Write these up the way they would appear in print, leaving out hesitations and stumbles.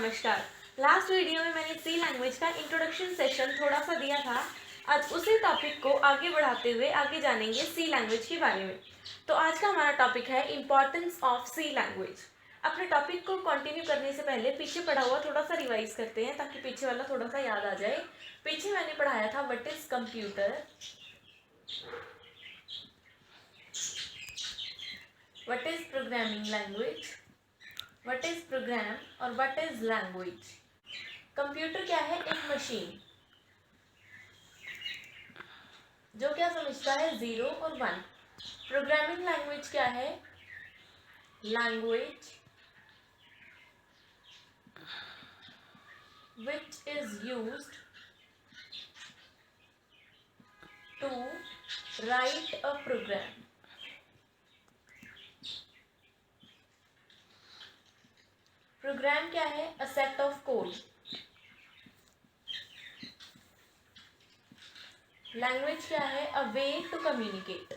नमस्कार। Last video में मैंने सी लैंग्वेज का इंट्रोडक्शन सेशन थोड़ा सा दिया था। आज उसी टॉपिक को आगे बढ़ाते हुए आगे जानेंगे सी लैंग्वेज के बारे में। तो आज का हमारा टॉपिक है इम्पॉर्टेंस ऑफ सी लैंग्वेज। अपने टॉपिक को कंटिन्यू करने से पहले पीछे पढ़ा हुआ थोड़ा सा रिवाइज करते हैं ताकि पीछे वाला थोड़ा सा याद आ जाए। पीछे मैंने पढ़ाया था what is computer, what is programming language, what is program और व्हाट इज लैंग्वेज। कंप्यूटर क्या है? एक मशीन जो क्या समझता है 0 और 1। प्रोग्रामिंग लैंग्वेज क्या है? Language which is used to write a program. Program क्या है? a set of code. Language क्या है? a way to communicate.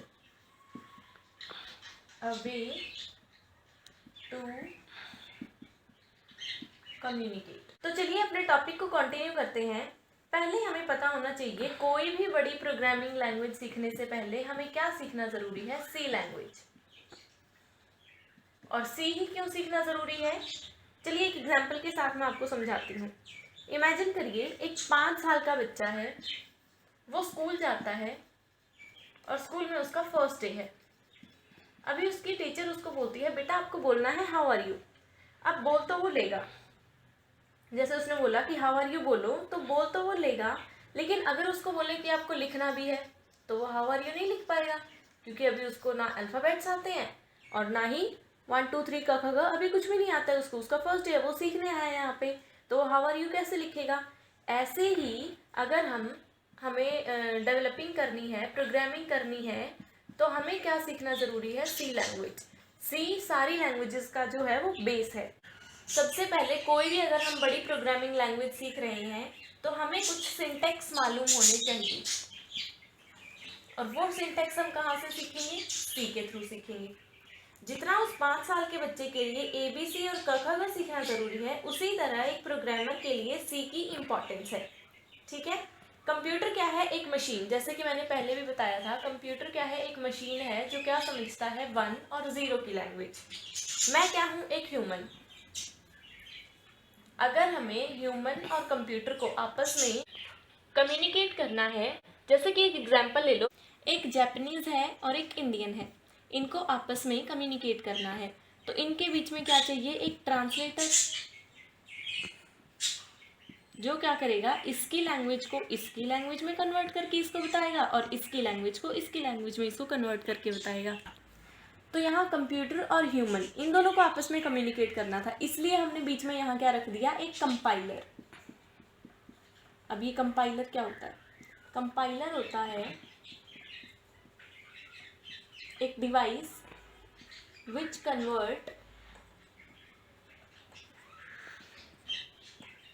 a way to communicate. तो चलिए अपने टॉपिक को कंटिन्यू करते हैं। पहले हमें पता होना चाहिए कोई भी बड़ी प्रोग्रामिंग लैंग्वेज सीखने से पहले हमें क्या सीखना जरूरी है? सी लैंग्वेज। और सी ही क्यों सीखना जरूरी है? चलिए एक एग्जांपल के साथ मैं आपको समझाती हूँ। इमेजिन करिए एक 5 साल का बच्चा है, वो स्कूल जाता है और स्कूल में उसका फर्स्ट डे है। अभी उसकी टीचर उसको बोलती है बेटा आपको बोलना है हाउ आर यू। अब बोल तो वो लेगा, जैसे उसने बोला कि हाउ आर यू बोलो, तो बोल तो वो लेगा, लेकिन अगर उसको बोले कि आपको लिखना भी है तो वो हाउ आर यू नहीं लिख पाएगा, क्योंकि अभी उसको ना अल्फ़ाबेट्स आते हैं और ना ही 1 2 3 क ख ग अभी कुछ भी नहीं आता है उसको। उसका फर्स्ट डे है, वो सीखने आया है यहाँ पे, तो हाउ आर यू कैसे लिखेगा? ऐसे ही अगर हमें डेवलपिंग करनी है, प्रोग्रामिंग करनी है, तो हमें क्या सीखना ज़रूरी है? सी लैंग्वेज। सी सारी लैंग्वेजेस का जो है वो बेस है। सबसे पहले कोई भी अगर हम बड़ी प्रोग्रामिंग लैंग्वेज सीख रहे हैं तो हमें कुछ सिंटेक्स मालूम होने चाहिए, और वो सिंटेक्स हम कहाँ से सीखेंगे? सी के थ्रू सीखेंगे। जितना उस 5 साल के बच्चे के लिए ABC और क ख ग सीखना जरूरी है, उसी तरह एक प्रोग्रामर के लिए सी की इम्पोर्टेंस है। ठीक है। कंप्यूटर क्या है? एक मशीन। जैसे कि मैंने पहले भी बताया था, कंप्यूटर क्या है? एक मशीन है जो क्या समझता है 1 और 0 की लैंग्वेज। मैं क्या हूँ? एक ह्यूमन। अगर हमें ह्यूमन और कंप्यूटर को आपस में कम्युनिकेट करना है, जैसे कि एक एग्जांपल ले लो, एक जापानीज है और एक इंडियन है, इनको आपस में कम्युनिकेट करना है, तो इनके बीच में क्या चाहिए? एक ट्रांसलेटर, जो क्या करेगा? इसकी लैंग्वेज को इसकी लैंग्वेज में कन्वर्ट करके इसको बताएगा और इसकी लैंग्वेज को इसकी लैंग्वेज में इसको कन्वर्ट करके बताएगा। तो यहाँ कंप्यूटर और ह्यूमन इन दोनों को आपस में कम्युनिकेट करना था, इसलिए हमने बीच में यहाँ क्या रख दिया? एक कंपाइलर। अब ये कंपाइलर क्या होता है? कंपाइलर होता है एक device which convert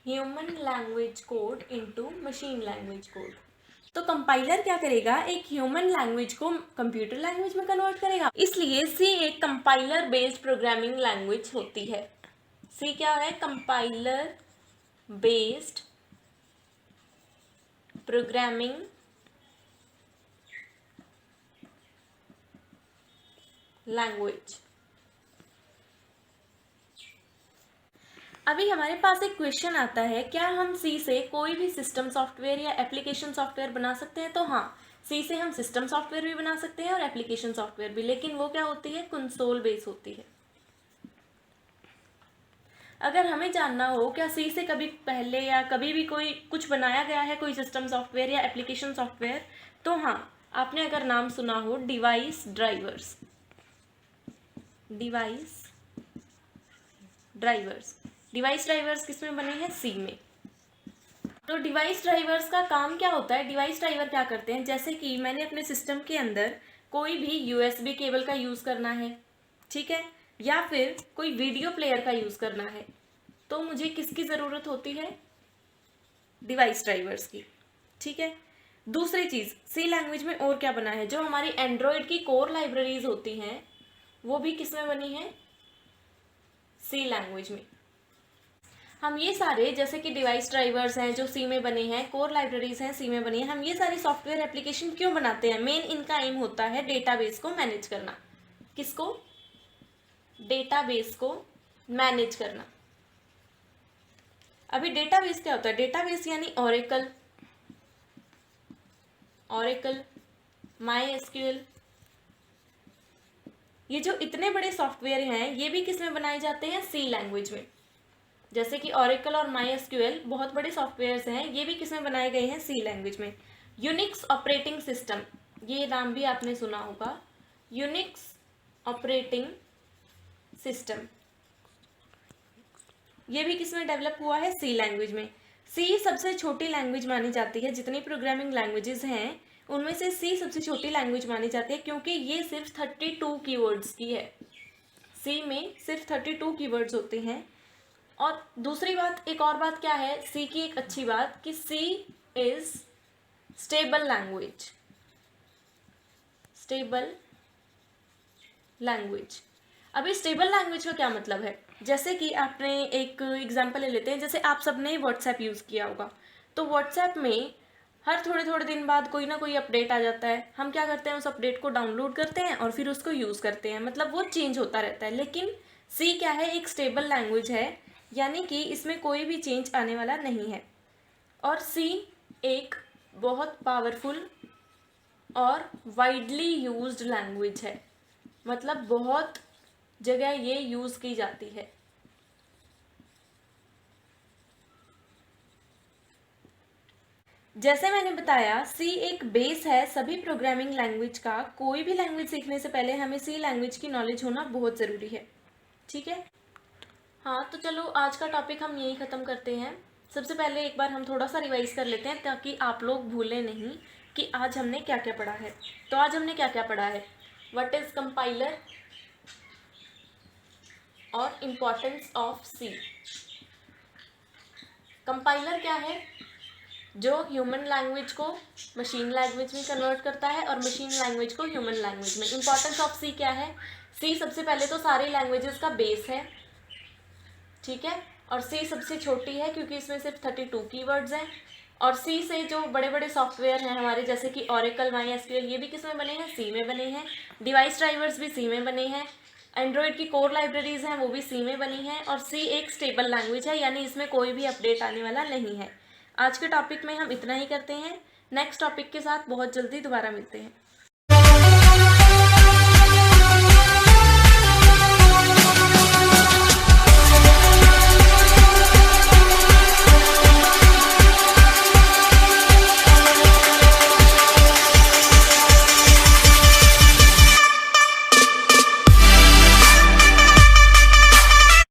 human language code into machine language code. तो कंपाइलर क्या करेगा? एक ह्यूमन लैंग्वेज को कंप्यूटर लैंग्वेज में कन्वर्ट करेगा, इसलिए सी एक कंपाइलर बेस्ड प्रोग्रामिंग लैंग्वेज होती है। सी क्या है? Compiler based programming language. अभी हमारे पास एक क्वेश्चन आता है, क्या हम सी से कोई भी सिस्टम सॉफ्टवेयर या एप्लीकेशन सॉफ्टवेयर बना सकते हैं? तो हाँ, सी से हम सिस्टम सॉफ्टवेयर भी बना सकते हैं और एप्लीकेशन सॉफ्टवेयर भी, लेकिन वो क्या होती है? कंसोल बेस होती है। अगर हमें जानना हो क्या सी से कभी पहले या कभी भी कोई कुछ बनाया गया है, कोई सिस्टम सॉफ्टवेयर या एप्लीकेशन सॉफ्टवेयर, तो हाँ, आपने अगर नाम सुना हो डिवाइस ड्राइवर्स। डिवाइस ड्राइवर्स किसमें बने हैं? सी में। तो डिवाइस ड्राइवर्स का काम क्या होता है? डिवाइस ड्राइवर क्या करते हैं? जैसे कि मैंने अपने सिस्टम के अंदर कोई भी USB केबल का यूज़ करना है, ठीक है, या फिर कोई वीडियो प्लेयर का यूज़ करना है, तो मुझे किसकी ज़रूरत होती है? डिवाइस ड्राइवर्स की। ठीक है। दूसरी चीज़, सी लैंग्वेज में और क्या बना है? जो हमारी एंड्रॉयड की कोर लाइब्रेरीज होती हैं वो भी किस में बनी है? सी लैंग्वेज में। हम ये सारे जैसे कि डिवाइस ड्राइवर्स हैं जो सी में बने हैं, कोर लाइब्रेरीज हैं सी में बनी हैं, हम ये सारे सॉफ्टवेयर एप्लीकेशन क्यों बनाते हैं? मेन इनका एम होता है डेटाबेस को मैनेज करना। किसको? डेटाबेस को मैनेज करना। अभी डेटाबेस क्या होता है? डेटाबेस यानी ओरेकल, MySQL, ये जो इतने बड़े सॉफ्टवेयर हैं ये भी किस में बनाए जाते हैं? सी लैंग्वेज में। जैसे कि ओरेकल और MySQL बहुत बड़े सॉफ्टवेयर्स हैं, ये भी किस में बनाए गए हैं? सी लैंग्वेज में। यूनिक्स ऑपरेटिंग सिस्टम, ये नाम भी आपने सुना होगा, यूनिक्स ऑपरेटिंग सिस्टम, ये भी किस में डेवलप हुआ है? सी लैंग्वेज में। सी सबसे छोटी लैंग्वेज मानी जाती है, जितनी प्रोग्रामिंग लैंग्वेजेस हैं उनमें से सी सबसे छोटी लैंग्वेज मानी जाती है, क्योंकि ये सिर्फ 32 कीवर्ड्स की है। सी में सिर्फ 32 कीवर्ड्स होते हैं। और दूसरी बात, एक और बात क्या है सी की एक अच्छी बात, कि C is stable language. Stable language. अभी स्टेबल लैंग्वेज का क्या मतलब है? जैसे कि आपने एक एग्जांपल ले लेते हैं, जैसे आप सबने व्हाट्सएप यूज़ किया होगा, तो व्हाट्सएप में हर थोड़े थोड़े दिन बाद कोई ना कोई अपडेट आ जाता है। हम क्या करते हैं? उस अपडेट को डाउनलोड करते हैं और फिर उसको यूज़ करते हैं, मतलब वो चेंज होता रहता है। लेकिन सी क्या है? एक स्टेबल लैंग्वेज है, यानी कि इसमें कोई भी चेंज आने वाला नहीं है। और सी एक बहुत पावरफुल और वाइडली यूज्ड लैंग्वेज है, मतलब बहुत जगह ये यूज़ की जाती है। जैसे मैंने बताया, सी एक बेस है सभी प्रोग्रामिंग लैंग्वेज का। कोई भी लैंग्वेज सीखने से पहले हमें सी लैंग्वेज की नॉलेज होना बहुत ज़रूरी है। ठीक है? हाँ, तो चलो आज का टॉपिक हम यही ख़त्म करते हैं। सबसे पहले एक बार हम थोड़ा सा रिवाइज कर लेते हैं, ताकि आप लोग भूलें नहीं कि आज हमने क्या क्या पढ़ा है। तो आज हमने क्या क्या पढ़ा है? व्हाट इज़ कंपाइलर और इम्पोर्टेंस ऑफ सी। कंपाइलर क्या है? जो ह्यूमन लैंग्वेज को मशीन लैंग्वेज में कन्वर्ट करता है और मशीन लैंग्वेज को ह्यूमन लैंग्वेज में। इम्पोर्टेंस ऑफ सी क्या है? सी सबसे पहले तो सारी लैंग्वेजेस का बेस है, ठीक है, और सी सबसे छोटी है क्योंकि इसमें सिर्फ 32 कीवर्ड्स हैं। और सी से जो बड़े बड़े सॉफ्टवेयर हैं हमारे, जैसे कि ओरेकल, MySQL, ये भी किस में बने हैं? सी में बने हैं। डिवाइस ड्राइवर्स भी सी में बने हैं। एंड्रॉयड की कोर लाइब्रेरीज हैं वो भी सी में बनी हैं। और सी एक स्टेबल लैंग्वेज है, यानी इसमें कोई भी अपडेट आने वाला नहीं है। आज के टॉपिक में हम इतना ही करते हैं। नेक्स्ट टॉपिक के साथ बहुत जल्दी दोबारा मिलते हैं।